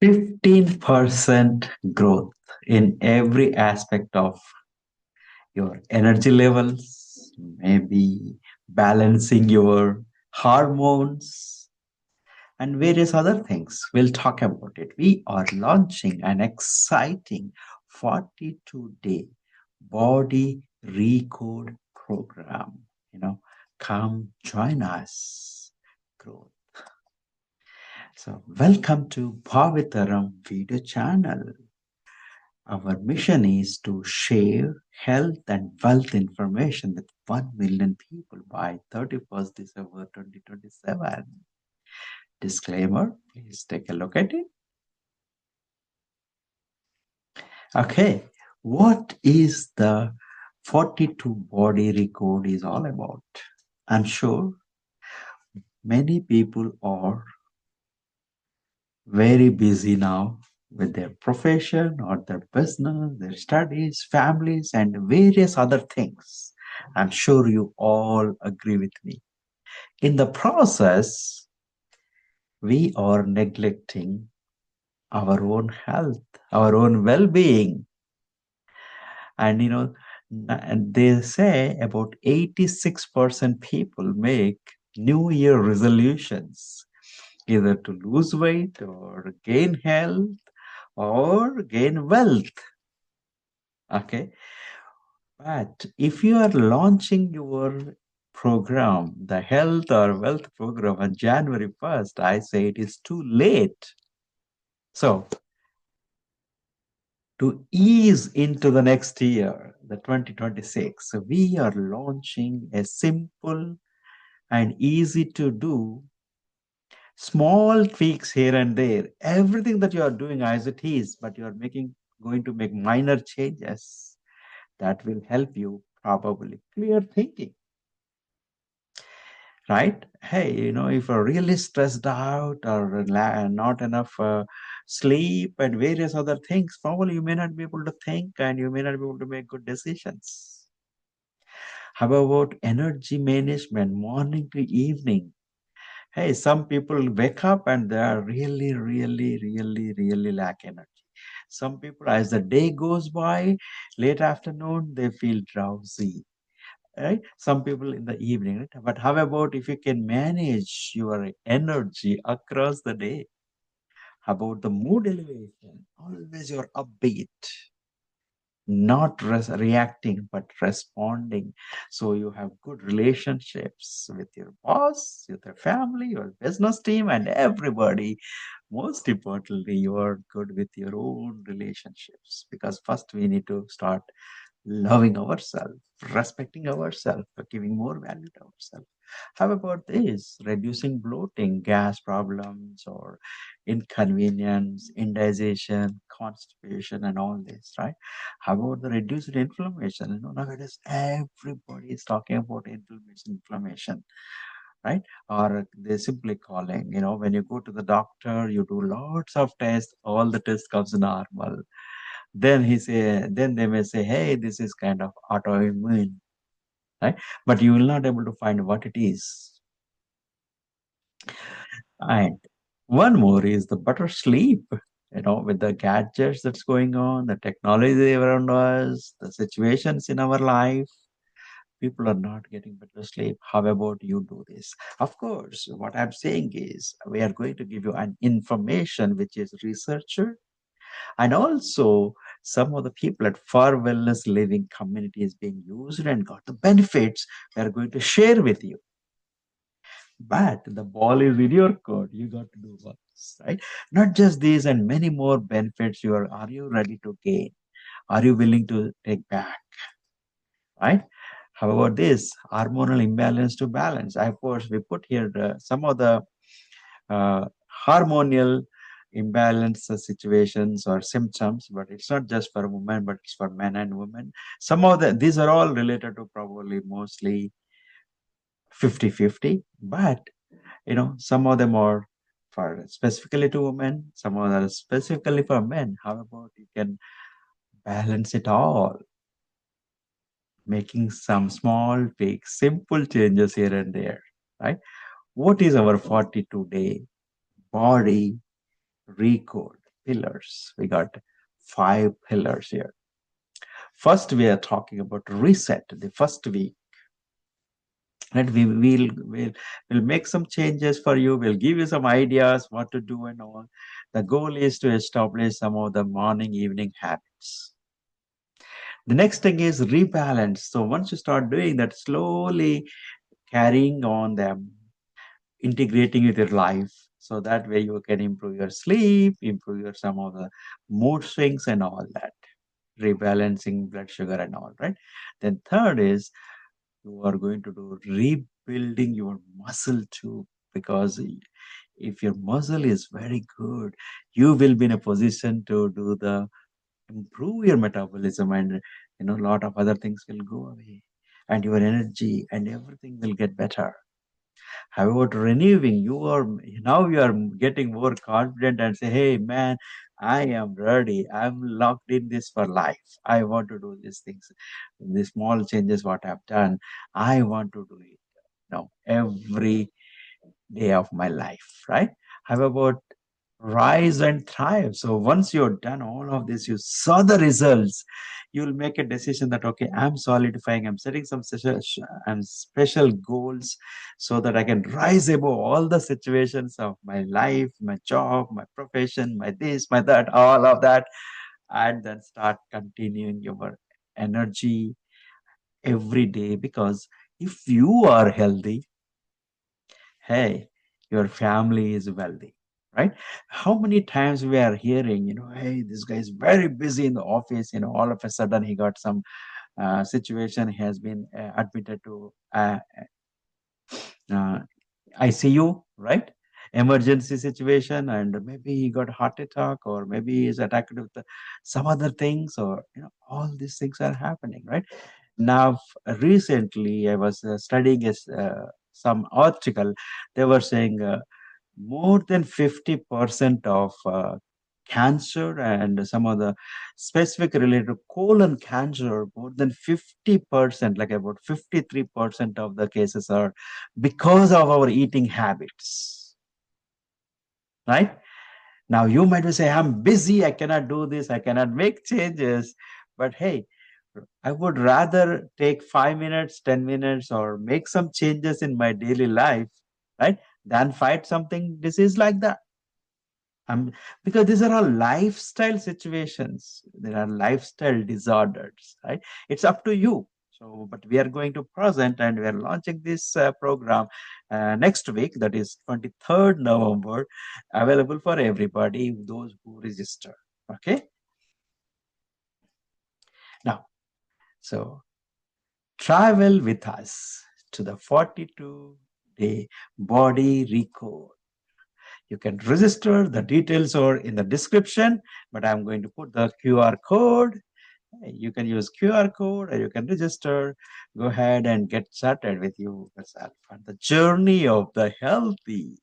15% growth in every aspect of your energy levels, maybe balancing your hormones, and various other things. We'll talk about it. We are launching an exciting 42-day body recode program. Come join us. Growth. So, welcome to BhaaviTaram video channel. Our mission is to share health and wealth information with 1 million people by 31st December 2027. Disclaimer, please take a look at it. Okay, what is the 42 body recode is all about? I'm sure many people are very busy now with their profession or their business, their studies, families, and various other things. I'm sure you all agree with me. In the process, we are neglecting our own health, our own well being. And and they say about 86% people make New Year resolutions either to lose weight or gain health or gain wealth. Okay. But if you are launching your program, the health or wealth program on January 1st, I say it is too late. So, to ease into the next year, the 2026, we are launching a simple and easy to do small tweaks here and there. Everything that you are doing as it is, but you are going to make minor changes that will help you probably clear thinking. Right? Hey, if you're really stressed out or not enough sleep and various other things, probably you may not be able to think and you may not be able to make good decisions. How about energy management, morning to evening? Hey, some people wake up and they are really, really, really, really lack energy. Some people, as the day goes by, late afternoon, they feel drowsy. Right? Some people in the evening. Right? But how about if you can manage your energy across the day? How about the mood elevation? Always you're upbeat, not reacting but responding, so you have good relationships with your boss, with your family, your business team, and everybody. Most importantly, you are good with your own relationships, because first we need to start loving ourselves, respecting ourselves, giving more value to ourselves. How about this? Reducing bloating, gas problems, or inconvenience, indigestion, constipation, and all this, right? How about the reduced inflammation? Nowadays everybody is talking about inflammation, right? Or they simply calling, when you go to the doctor, you do lots of tests, all the tests comes normal. Then they may say, hey, this is kind of autoimmune, right? But you will not able to find what it is. And one more is the better sleep. With the gadgets that's going on, the technology around us, the situations in our life, people are not getting better sleep. How about you do this? Of course, what I'm saying is we are going to give you an information which is researcher, and also some of the people at Far Wellness Living community is being used and got the benefits we are going to share with you. But the ball is in your court. You got to do this, right? Not just these and many more benefits. Are you ready to gain? Are you willing to take back? Right? How about this? Hormonal imbalance to balance. Of course, we put here some of the uh, hormonal imbalance situations or symptoms, but it's not just for women, but it's for men and women. Some of these are all related to probably mostly 50-50, but some of them are for specifically to women, some of them are specifically for men. How about you can balance it all, making some small, big, simple changes here and there, right? What is our 42-day body recode? pillars. We got five pillars here. First, we are talking about reset. The first week, right? We'll make some changes for you. We'll give you some ideas what to do and all. The goal is to establish some of the morning, evening habits. The next thing is rebalance. So once you start doing that, slowly carrying on them, integrating with your life. So that way you can improve your sleep, improve your some of the mood swings and all that, rebalancing blood sugar and all, right? Then third is you are going to do rebuilding your muscle too, because if your muscle is very good, you will be in a position to do the improve your metabolism, and a lot of other things will go away, and your energy and everything will get better. How about renewing? You are getting more confident and say, hey man, I am ready. I'm locked in this for life. I want to do these things. The small changes what I've done, I want to do it now every day of my life, right? How about rise and thrive? So once you're done all of this, you saw the results, you'll make a decision that, okay, I'm solidifying, I'm setting some special goals so that I can rise above all the situations of my life, my job, my profession, my this, my that, all of that, and then start continuing your energy every day. Because if you are healthy, hey, your family is wealthy, right? How many times we are hearing, hey, this guy is very busy in the office, all of a sudden he got some situation, he has been admitted to uh, ICU, right? Emergency situation, and maybe he got heart attack, or maybe he's attacked with some other things, or all these things are happening, right? Now, recently I was studying some article. They were saying more than 50% of cancer and some of the specific related to colon cancer, more than 50%, like about 53% of the cases are because of our eating habits, right? Now, you might be saying, I'm busy, I cannot do this, I cannot make changes. But hey, I would rather take 5 minutes, 10 minutes, or make some changes in my daily life, right? Than fight something disease like that. Because these are all lifestyle situations. There are lifestyle disorders, right? It's up to you. So, but we are going to present, and we are launching this program next week, that is 23rd November, available for everybody, those who register. Okay. Now, so travel with us to the 42-day body Recode. You can register. The details are in the description, but I'm going to put the QR code. You can use QR code, or you can register. Go ahead and get started with you yourself. And the journey of the healthy.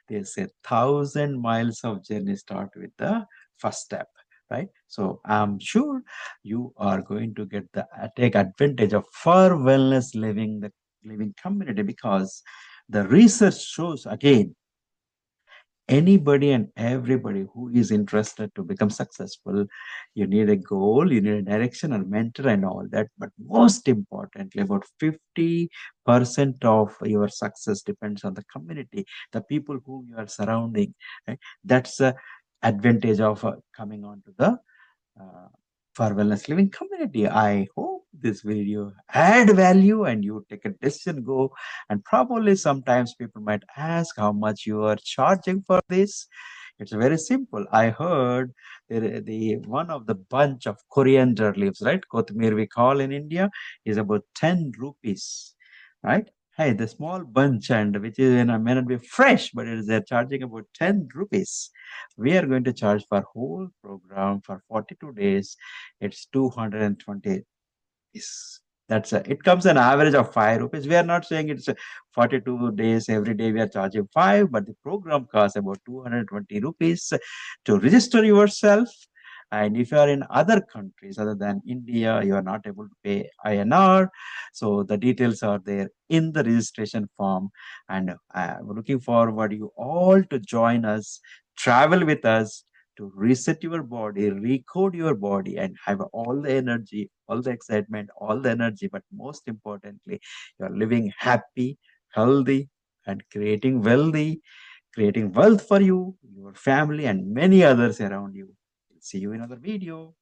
They say 1,000 miles of journey start with the first step, right? So I'm sure you are going to get the take advantage of for wellness living, the living community, because the research shows again, anybody and everybody who is interested to become successful, you need a goal, you need a direction, a mentor and all that. But most importantly, about 50% of your success depends on the community, the people whom you are surrounding, right? That's the advantage of coming on to the uh, for wellness living community. I hope this video add value and you take a decision, go. And probably sometimes people might ask how much you are charging for this. It's very simple. I heard the one of the bunch of coriander leaves, right? Kothmir we call in India, is about 10 rupees, right? Hey, the small bunch, and which is may not be fresh, but it is they're charging about 10 rupees. We are going to charge for whole program for 42 days. It's 220. It comes an average of 5 rupees. We are not saying it's 42 days every day we are charging five, but the program costs about 220 rupees to register yourself. And if you are in other countries other than India, you are not able to pay INR. So the details are there in the registration form. And we're looking forward you all to join us, travel with us to reset your body, recode your body, and have all the energy, all the excitement, all the energy. But most importantly, you are living happy, healthy, and creating wealth for you, your family, and many others around you. See you in another video.